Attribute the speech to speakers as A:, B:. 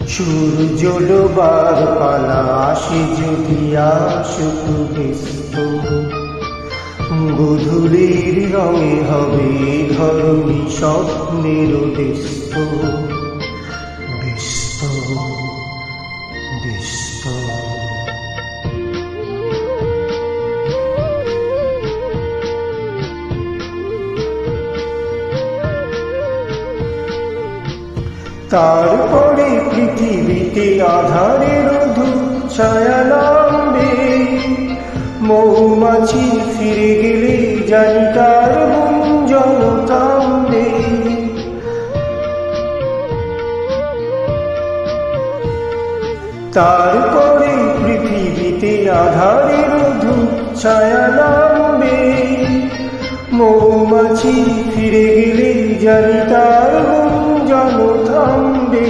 A: সূর্য ডোবার পালা আসে যদি আসুক ব্যস্ত, গোধূলির রঙে হবে ধরণী স্বপ্নের ব্যস্ত ব্যস্ত ব্যস্ত। তারপরে পৃথিবীতে আধারের ধূপ ছায়া নামবে, মৌমাছি ফিরে গেলে জানি তার গুঞ্জন থামবে। তারপরে পৃথিবীতে আধারের ধূপ ছায়া নামবে, মৌমাছি ফিরে গেলে জানি তার গুঞ্জন থামবে।